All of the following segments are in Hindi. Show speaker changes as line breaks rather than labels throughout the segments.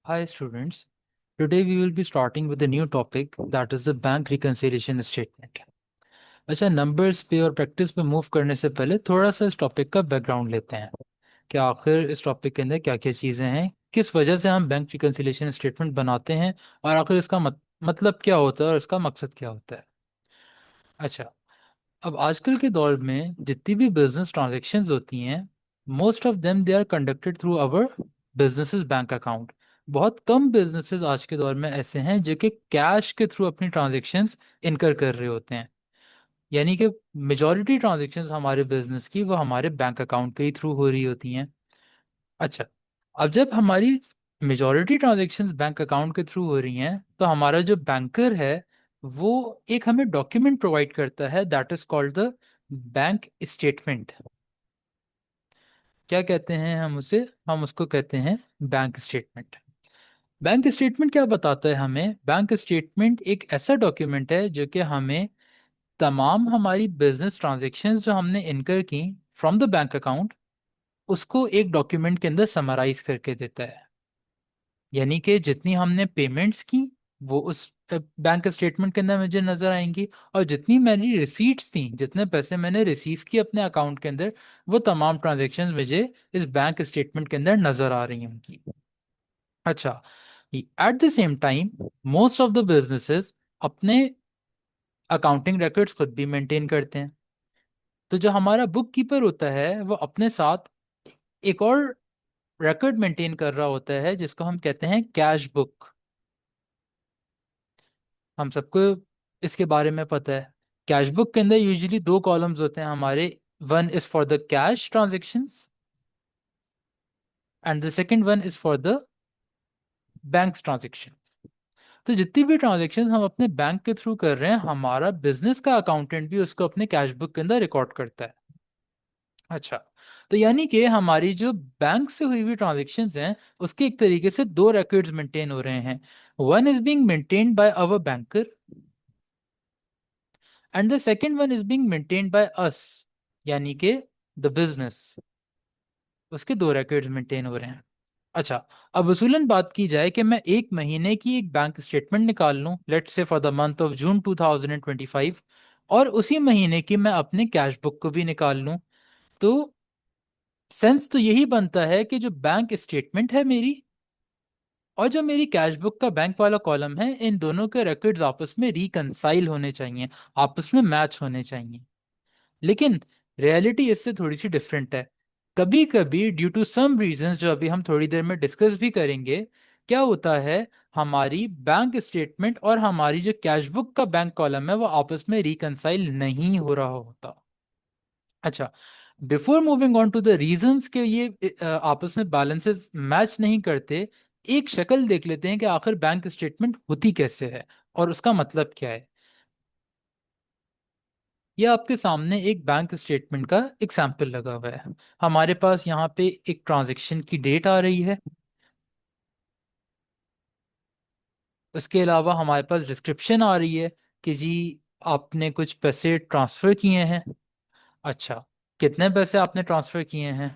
Hi students, today we will be starting with a new topic that is the bank reconciliation statement. अच्छा नंबर्स पे और प्रैक्टिस पे मूव करने से पहले थोड़ा सा इस टॉपिक का बैकग्राउंड लेते हैं कि आखिर इस टॉपिक के अंदर क्या क्या चीज़ें हैं, किस वजह से हम बैंक रिकंसिलिएशन स्टेटमेंट बनाते हैं और आखिर इसका मतलब क्या होता है और इसका मकसद क्या होता है। अच्छा, अब आजकल के दौर में जितनी भी बिजनेस ट्रांजैक्शंस होती हैं, most of them they are conducted through our businesses bank account. बहुत कम बिजनेसेस आज के दौर में ऐसे हैं जो कि कैश के थ्रू अपनी ट्रांजैक्शंस इनकर कर रहे होते हैं। यानी कि मेजॉरिटी ट्रांजैक्शंस हमारे बिजनेस की वो हमारे बैंक अकाउंट के ही थ्रू हो रही होती हैं। अच्छा, अब जब हमारी मेजॉरिटी ट्रांजैक्शंस बैंक अकाउंट के थ्रू हो रही हैं तो हमारा जो बैंकर है वो एक हमें डॉक्यूमेंट प्रोवाइड करता है that is called the bank statement. क्या कहते हैं हम उसे? हम उसको कहते हैं बैंक स्टेटमेंट। बैंक स्टेटमेंट क्या बताता है हमें? बैंक स्टेटमेंट एक ऐसा डॉक्यूमेंट है जो कि हमें तमाम हमारी बिजनेस ट्रांजैक्शंस जो हमने इनकर की फ्रॉम द बैंक अकाउंट उसको एक डॉक्यूमेंट के अंदर समराइज करके देता है। यानी कि जितनी हमने पेमेंट्स की वो उस बैंक स्टेटमेंट के अंदर मुझे नजर आएंगी, और जितनी मेरी रिसीट्स थी, जितने पैसे मैंने रिसीव किए अपने अकाउंट के अंदर, वो तमाम ट्रांजैक्शंस मुझे इस बैंक स्टेटमेंट के अंदर नजर आ रही हैं उनकी। अच्छा, at the same time most of the businesses अपने अकाउंटिंग रिकॉर्ड्स खुद भी मेंटेन करते हैं। तो जो हमारा बुक कीपर होता है वो अपने साथ एक और रिकॉर्ड मेंटेन कर रहा होता है जिसको हम कहते हैं कैश बुक। हम सबको इसके बारे में पता है। कैश बुक के अंदर यूजुअली दो कॉलम्स होते हैं हमारे। One is for the cash transactions and the second one is for the bank transaction. तो जितनी भी ट्रांजेक्शन हम अपने बैंक के थ्रू कर रहे हैं, हमारा बिजनेस का अकाउंटेंट भी उसको अपने कैश बुक के अंदर रिकॉर्ड करता है। अच्छा, तो यानी कि हमारी जो बैंक से हुई हुई ट्रांजेक्शन्स हैं उसके एक तरीके से दो रिकॉर्ड्स मेंटेन हो रहे हैं। One is being maintained by our banker and the second one is being maintained by us, यानी कि द बिजनेस। उसके दो रिकॉर्ड्स मेंटेन हो रहे हैं। अच्छा, अब उसूलन बात की जाए कि मैं एक महीने की एक बैंक स्टेटमेंट निकाल लूं, let's say for the month of June 2025, और उसी महीने की मैं अपने कैश बुक को भी निकाल लूं, तो सेंस तो यही बनता है कि जो बैंक स्टेटमेंट है मेरी और जो मेरी कैश बुक का बैंक वाला कॉलम है, इन दोनों के रिकॉर्ड्स आपस में रिकंसाइल होने चाहिए, आपस में मैच होने चाहिए। लेकिन रियलिटी इससे थोड़ी सी डिफरेंट है। कभी कभी ड्यू टू सम रीजंस जो अभी हम थोड़ी देर में डिस्कस भी करेंगे, क्या होता है, हमारी बैंक स्टेटमेंट और हमारी जो कैश बुक का बैंक कॉलम है वो आपस में रिकंसाइल नहीं हो रहा होता। अच्छा, before moving on to the reasons के ये आपस में बैलेंसेस मैच नहीं करते, एक शक्ल देख लेते हैं कि आखिर बैंक स्टेटमेंट होती कैसे है और उसका मतलब क्या है। ये आपके सामने एक बैंक स्टेटमेंट का एग्जाम्पल लगा हुआ है। हमारे पास यहाँ पे एक ट्रांजैक्शन की डेट आ रही है। उसके अलावा हमारे पास डिस्क्रिप्शन आ रही है कि जी आपने कुछ पैसे ट्रांसफर किए हैं। अच्छा, कितने पैसे आपने ट्रांसफर किए हैं,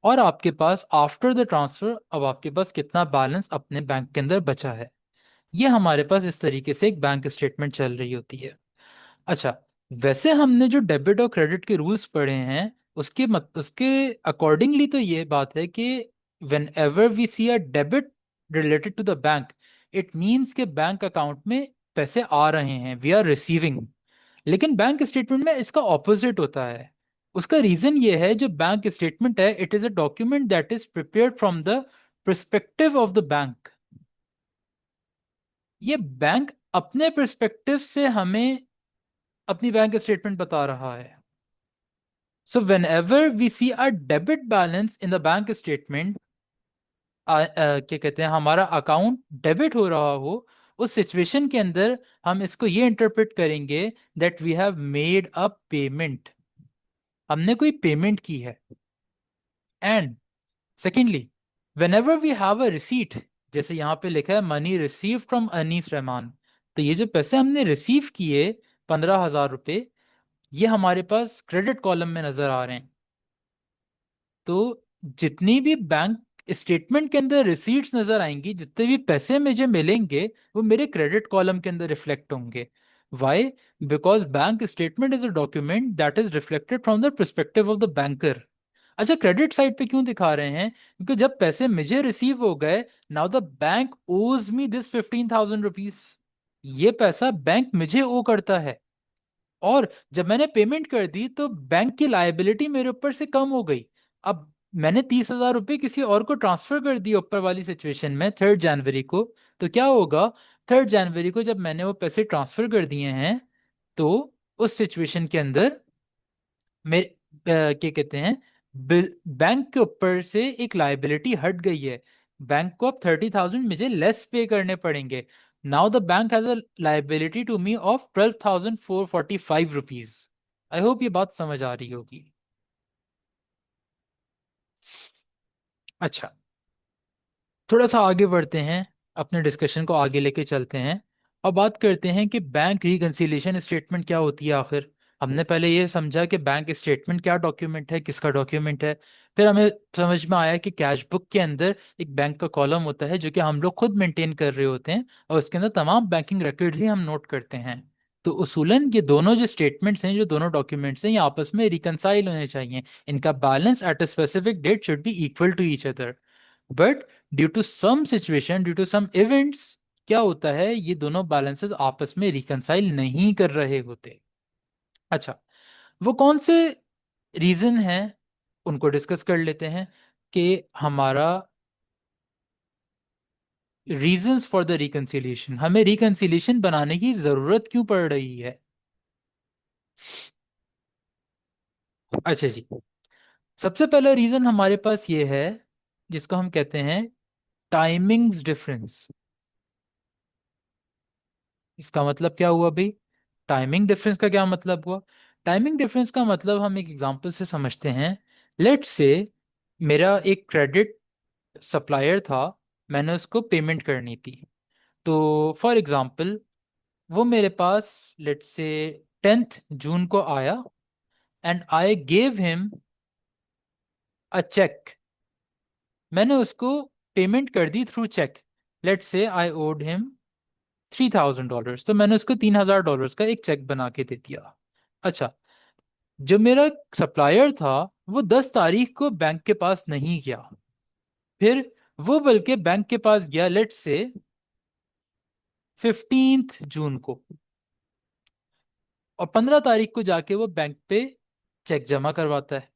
और आपके पास आफ्टर द ट्रांसफर अब आपके पास कितना बैलेंस अपने बैंक के अंदर बचा है। ये हमारे पास इस तरीके से एक बैंक स्टेटमेंट चल रही होती है। अच्छा, वैसे हमने जो डेबिट और क्रेडिट के रूल्स पढ़े हैं उसके अकॉर्डिंगली तो ये बात है कि whenever we see a debit related to the bank, it means के बैंक अकाउंट में पैसे आ रहे हैं, वी आर रिसीविंग। लेकिन बैंक स्टेटमेंट में इसका ऑपोजिट होता है। उसका रीजन ये है, जो बैंक स्टेटमेंट है it is a document that is prepared from the perspective of the bank. ये बैंक अपने परस्पेक्टिव से हमें अपनी बैंक स्टेटमेंट बता रहा है। So whenever we see a debit balance in the bank statement, क्या कहते हैं, हमारा अकाउंट डेबिट हो रहा हो, उस सिचुएशन के अंदर हम इसको ये इंटरप्रेट करेंगे that we have made a payment, हमने कोई पेमेंट की है। And secondly, whenever we have a receipt, जैसे यहाँ पे लिखा है money receive from Anees Rahman, तो ये जो पैसे हमने रिसीव किए, 15,000 रुपए, ये हमारे पास क्रेडिट कॉलम में नजर आ रहे हैं। तो जितनी भी बैंक स्टेटमेंट के अंदर रिसीट्स नजर आएंगी, जितने भी पैसे मुझे मिलेंगे वो मेरे क्रेडिट कॉलम के अंदर रिफ्लेक्ट होंगे। Why? Because bank statement is a document that is reflected from the perspective of the banker. अच्छा, क्रेडिट साइड पे क्यों दिखा रहे हैं? क्योंकि जब पैसे मुझे रिसीव हो गए, नाउ द बैंक ओज मी दिस 15,000 रुपीज। ये पैसा बैंक मुझे ओ करता है, और जब मैंने पेमेंट कर दी तो बैंक की लायबिलिटी मेरे ऊपर से कम हो गई। अब मैंने 30,000 रुपये किसी और को ट्रांसफर कर दिए ऊपर वाली सिचुएशन में 3 जनवरी को। तो क्या होगा? 3 जनवरी को जब मैंने वो पैसे ट्रांसफर कर दिए हैं, तो उस सिचुएशन के अंदर मेरे क्या कहते हैं, बैंक के ऊपर से एक लायबिलिटी हट गई है। बैंक को अब 30,000 मुझे लेस पे करने पड़ेंगे। Now the bank has a liability to me of 12,445 rupees. I hope ये बात समझ आ रही होगी। अच्छा, थोड़ा सा आगे बढ़ते हैं, अपने डिस्कशन को आगे लेके चलते हैं और बात करते हैं कि बैंक रिकंसिलिएशन स्टेटमेंट क्या होती है आखिर। हमने पहले ये समझा कि बैंक स्टेटमेंट क्या डॉक्यूमेंट है, किसका डॉक्यूमेंट है। फिर हमें समझ में आया कि कैश बुक के अंदर एक बैंक का कॉलम होता है जो कि हम लोग खुद मेंटेन कर रहे होते हैं, और उसके अंदर तमाम बैंकिंग रिकॉर्ड्स ही हम नोट करते हैं। तो उसूलन ये दोनों जो स्टेटमेंट्स हैं, जो दोनों डॉक्यूमेंट्स हैं, ये आपस में रिकंसाइल होने चाहिए। इनका balance at a specific date should be equal to each other. But due to some situation, due to some events, क्या होता है, ये दोनों बैलेंसेस आपस में रिकंसाइल नहीं कर रहे होते। अच्छा, वो कौन से रीजन हैं, उनको डिस्कस कर लेते हैं कि हमारा रीजंस फॉर द रिकंसिलिएशन, हमें रिकंसिलिएशन बनाने की जरूरत क्यों पड़ रही है। अच्छा जी, सबसे पहला रीजन हमारे पास ये है, जिसको हम कहते हैं टाइमिंग्स डिफरेंस। इसका मतलब क्या हुआ भाई? टाइमिंग डिफरेंस का क्या मतलब हुआ? टाइमिंग डिफरेंस का मतलब हम एक एग्जांपल से समझते हैं। लेट्स से मेरा एक क्रेडिट सप्लायर था, मैंने उसको पेमेंट करनी थी। तो फॉर एग्जांपल वो मेरे पास लेट्स से 10th जून को आया, and I gave him a cheque. मैंने उसको पेमेंट कर the through check. Let's say I odd him $3,000, तो मैंने उसको $3,000 का एक चेक बना के दे दिया। अच्छा, जो मेरा सप्लायर था वो 10 तारीख को बैंक के पास नहीं गया। फिर वो बल्कि बैंक के पास गया लेट से 15th जून को, और 15 तारीख को जाके वो बैंक पे चेक जमा करवाता है।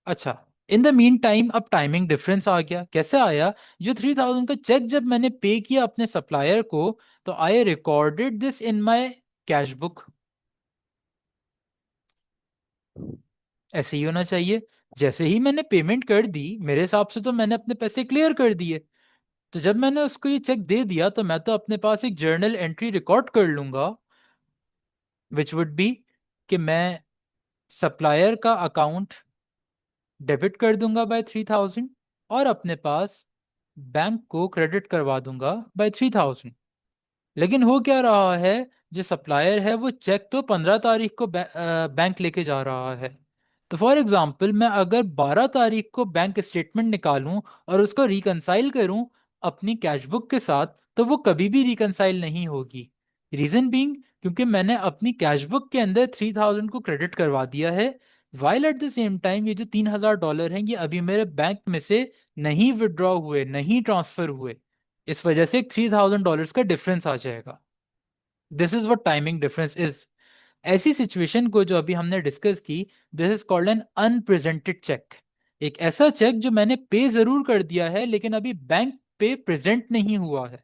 अच्छा, इन द मीन टाइम अब टाइमिंग डिफरेंस आ गया। कैसे आया? जो 3,000 का चेक जब मैंने पे किया अपने सप्लायर को, तो I recorded this in my cash book. ऐसे ही होना चाहिए। जैसे ही मैंने पेमेंट कर दी, मेरे हिसाब से तो मैंने अपने पैसे क्लियर कर दिए। तो जब मैंने उसको ये चेक दे दिया, तो मैं तो अपने पास एक जर्नल एंट्री रिकॉर्ड कर लूंगा, विच वुड बी कि मैं सप्लायर का अकाउंट डेबिट कर दूंगा बाय 3,000, और अपने पास बैंक को क्रेडिट करवा दूंगा बाय 3,000। लेकिन हो क्या रहा है, जो सप्लायर है वो चेक तो 15 तारीख को बैंक लेके जा रहा है। तो फॉर एग्जाम्पल मैं अगर 12 तारीख को बैंक स्टेटमेंट निकालूं और उसको रिकंसाइल करूं अपनी कैश बुक के साथ, तो वो कभी भी रिकंसाइल नहीं होगी। रीजन बीइंग, क्योंकि मैंने अपनी कैश बुक के अंदर 3,000 को क्रेडिट करवा दिया है, while at the same time ये जो $3,000 हैं ये अभी मेरे बैंक में से नहीं विड्रॉ हुए, नहीं ट्रांसफर हुए। इस वजह से $3,000 का डिफरेंस आ जाएगा। This is what timing difference is. ऐसी सिचुएशन को जो अभी हमने डिस्कस की, this is called an unpresented cheque. एक ऐसा चेक जो मैंने पे जरूर कर दिया है लेकिन अभी बैंक पे प्रेजेंट नहीं हुआ है।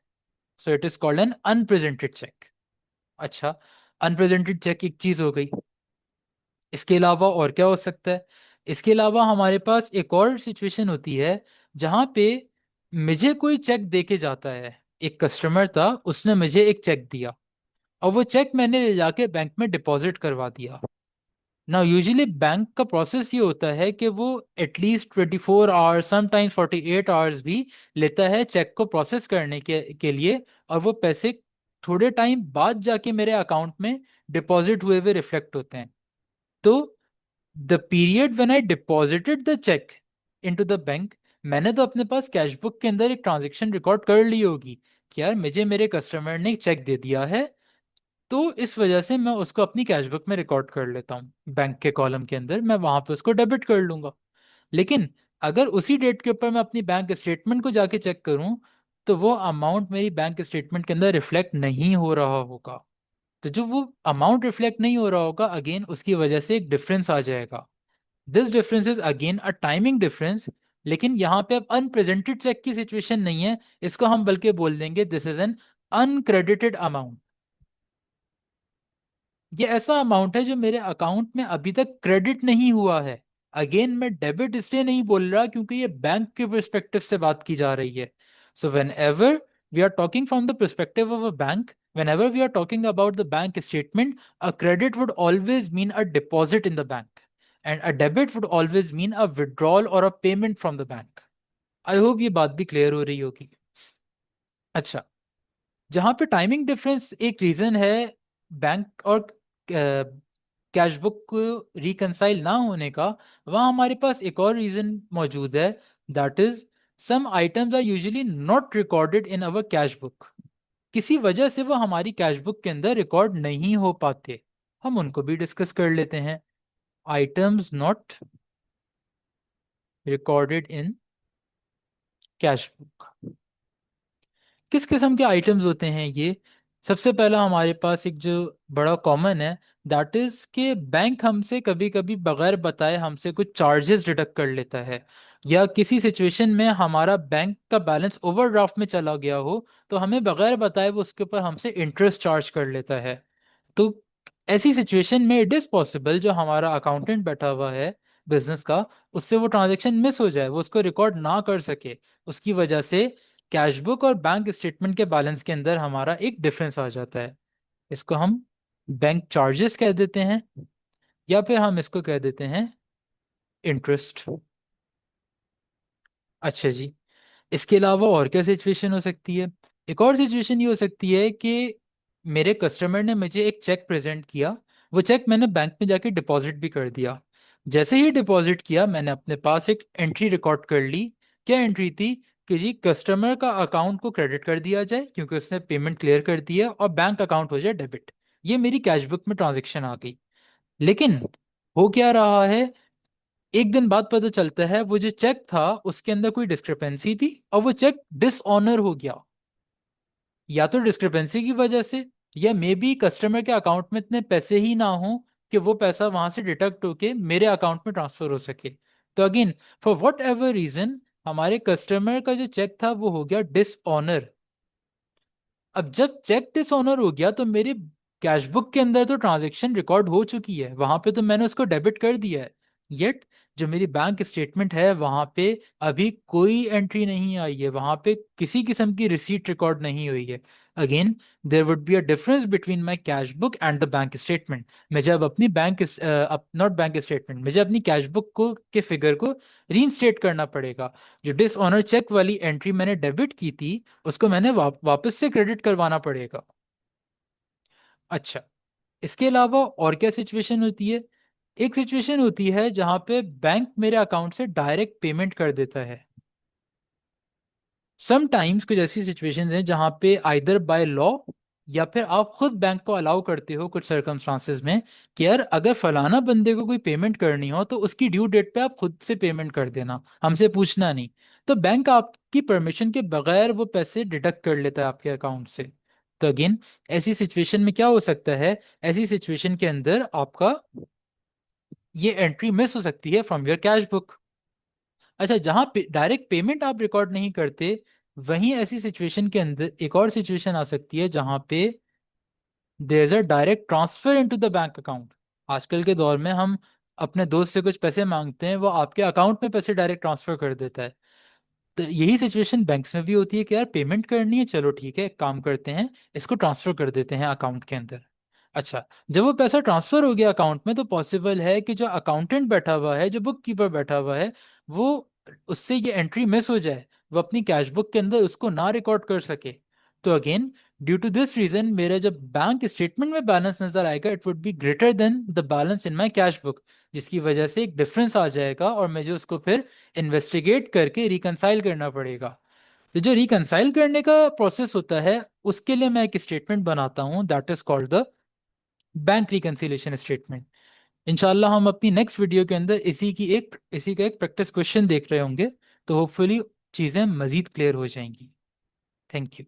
So it is called an unpresented cheque. अच्छा, अनप्रेजेंटेड चेक एक चीज हो गई। इसके अलावा और क्या हो सकता है? इसके अलावा हमारे पास एक और सिचुएशन होती है जहां पे मुझे कोई चेक देके जाता है। एक कस्टमर था, उसने मुझे एक चेक दिया, और वो चेक मैंने ले जाके बैंक में डिपॉजिट करवा दिया। ना यूजुअली बैंक का प्रोसेस ये होता है कि वो एटलीस्ट 24 आवर्स, समटाइम्स 48 आवर्स भी लेता है चेक को प्रोसेस करने के लिए, और वो पैसे थोड़े टाइम बाद जाके मेरे अकाउंट में डिपॉजिट हुए हुए रिफ्लेक्ट होते हैं। तो the period when I deposited the check into the bank, मैंने तो अपने पास कैश बुक के अंदर एक ट्रांजेक्शन रिकॉर्ड कर ली होगी कि यार मुझे मेरे कस्टमर ने चेक दे दिया है, तो इस वजह से मैं उसको अपनी कैश बुक में रिकॉर्ड कर लेता हूँ, बैंक के कॉलम के अंदर मैं वहां पे उसको डेबिट कर लूंगा। लेकिन अगर उसी डेट के ऊपर मैं अपनी बैंक स्टेटमेंट को जाके चेक करूं, तो वो अमाउंट मेरी बैंक स्टेटमेंट के अंदर रिफ्लेक्ट नहीं हो रहा होगा। तो जो वो अमाउंट रिफ्लेक्ट नहीं हो रहा होगा, अगेन उसकी वजह से एक डिफरेंस आ जाएगा। This difference is again a timing difference. लेकिन यहाँ पे अब अनप्रेजेंटेड चेक की सिचुएशन नहीं है, इसको हम बल्कि बोल देंगे this is an uncredited amount. ये ऐसा अमाउंट है जो मेरे अकाउंट में अभी तक क्रेडिट नहीं हुआ है। अगेन मैं डेबिट इसलिए नहीं बोल रहा क्योंकि ये बैंक के परस्पेक्टिव से बात की जा रही है। So whenever we are talking from the perspective of a bank, whenever we are talking about the bank statement, a credit would always mean a deposit in the bank, and a debit would always mean a withdrawal or a payment from the bank. I hope ये बात भी क्लियर हो रही होगी। अच्छा, जहां पे टाइमिंग डिफरेंस एक रीजन है बैंक और कैश बुक को रिकंसाइल ना होने का, वहां हमारे पास एक और रीजन मौजूद है। That is some items are usually not recorded in our cash book. किसी वजह से वो हमारी कैश बुक के अंदर रिकॉर्ड नहीं हो पाते। हम उनको भी डिस्कस कर लेते हैं। Items not recorded in cash book, किस किस्म के आइटम्स होते हैं ये? सबसे पहला हमारे पास एक जो बड़ा कॉमन है, दैट इज कि बैंक हमसे कभी कभी बगैर बताए हमसे कुछ चार्जेस डिडक्ट कर लेता है। या किसी सिचुएशन में हमारा बैंक का बैलेंस ओवरड्राफ्ट में चला गया हो, तो हमें बगैर बताए वो उसके ऊपर हमसे इंटरेस्ट चार्ज कर लेता है। तो ऐसी सिचुएशन में इट इज पॉसिबल जो हमारा अकाउंटेंट बैठा हुआ है बिजनेस का, उससे वो ट्रांजेक्शन मिस हो जाए, वो उसको रिकॉर्ड ना कर सके। उसकी वजह से कैश बुक और बैंक स्टेटमेंट के बैलेंस के अंदर हमारा एक डिफरेंस आ जाता है। इसको हम बैंक चार्जेस कह देते हैं, या फिर हम इसको कह देते हैं इंटरेस्ट। अच्छा जी, इसके अलावा और क्या सिचुएशन हो सकती है? एक और सिचुएशन ये हो सकती है कि मेरे कस्टमर ने मुझे एक चेक प्रेजेंट किया, वो चेक मैंने बैंक में जाके डिपॉजिट भी कर दिया। जैसे ही डिपॉजिट किया, मैंने अपने पास एक एंट्री रिकॉर्ड कर ली। क्या एंट्री थी? कि जी कस्टमर का अकाउंट को क्रेडिट कर दिया जाए क्योंकि उसने पेमेंट क्लियर कर दी है, और बैंक अकाउंट हो जाए डेबिट। ये मेरी कैश बुक में ट्रांजेक्शन आ गई। लेकिन हो क्या रहा है, एक दिन बाद पता चलता है वो जो चेक था उसके अंदर कोई डिस्क्रिपेंसी थी और वो चेक डिसऑनर हो गया। या तो डिस्क्रिपेंसी की वजह से, या मे बी कस्टमर के अकाउंट में इतने पैसे ही ना हो कि वो पैसा वहां से डिडक्ट होके मेरे अकाउंट में ट्रांसफर हो सके। तो again, for whatever reason, हमारे कस्टमर का जो चेक था वो हो गया डिसऑनर। अब जब चेक डिसऑनर हो गया, तो मेरे कैश बुक के अंदर तो ट्रांजैक्शन रिकॉर्ड हो चुकी है, वहां पे तो मैंने उसको डेबिट कर दिया है। येट जो मेरी बैंक स्टेटमेंट है वहां पे अभी कोई एंट्री नहीं आई है, वहां पे किसी किस्म की रिसीट रिकॉर्ड नहीं हुई है। Again, there would be a difference between my cash book and the bank statement. मैं जब अपनी बैंक नॉट बैंक स्टेटमेंट, मुझे अपनी कैश बुक को के फिगर को रीइंस्टेट करना पड़ेगा। जो डिसऑनर चेक वाली एंट्री मैंने डेबिट की थी, उसको मैंने वापस से क्रेडिट करवाना पड़ेगा। अच्छा, इसके अलावा और क्या सिचुएशन होती है? एक सिचुएशन होती है जहां पे बैंक मेरे अकाउंट से डायरेक्ट पेमेंट कर देता है। समटाइम्स कुछ ऐसी सिचुएशंस हैं जहां पे आइदर बाय लॉ, या फिर आप खुद बैंक को अलाउ करते हो कुछ सर्कमस्टांसेस में, कि यार अगर फलाना बंदे को कोई पेमेंट करनी हो तो उसकी ड्यू डेट पे आप खुद से पेमेंट कर देना, हमसे पूछना नहीं। तो बैंक आपकी परमिशन के बगैर वो पैसे डिडक्ट कर लेता है आपके अकाउंट से। तो अगेन, ऐसी सिचुएशन में क्या हो सकता है? ऐसी सिचुएशन के अंदर आपका ये एंट्री मिस हो सकती है फ्रॉम योर कैश बुक। अच्छा, जहां डायरेक्ट पेमेंट आप रिकॉर्ड नहीं करते, वहीं ऐसी सिचुएशन के अंदर एक और सिचुएशन आ सकती है जहां पे there is a direct transfer into the bank account. आजकल के दौर में हम अपने दोस्त से कुछ पैसे मांगते हैं, वो आपके अकाउंट में पैसे डायरेक्ट ट्रांसफर कर देता है। तो यही सिचुएशन बैंक्स में भी होती है कि यार पेमेंट करनी है, चलो ठीक है, एक काम करते हैं, इसको ट्रांसफर कर देते हैं अकाउंट के अंदर। अच्छा, जब वो पैसा ट्रांसफर हो गया अकाउंट में, तो पॉसिबल है कि जो अकाउंटेंट बैठा हुआ है, जो बुक कीपर बैठा हुआ है, वो उससे ये एंट्री मिस हो जाए, वो अपनी कैश बुक के अंदर उसको ना रिकॉर्ड कर सके। तो again due to this reason मेरा जब बैंक स्टेटमेंट में बैलेंस नजर आएगा it would be greater than the balance in my cash book, जिसकी वजह से एक डिफरेंस आ जाएगा और मुझे उसको फिर इन्वेस्टिगेट करके रिकंसाइल करना पड़ेगा। तो जो रिकंसाइल करने का प्रोसेस होता है उसके लिए मैं एक स्टेटमेंट बनाता हूँ that is called the bank reconciliation statement. इंशाल्लाह हम अपनी नेक्स्ट वीडियो के अंदर इसी का एक प्रैक्टिस क्वेश्चन देख रहे होंगे, तो होपफुली चीज़ें मजीद क्लियर हो जाएंगी। Thank you.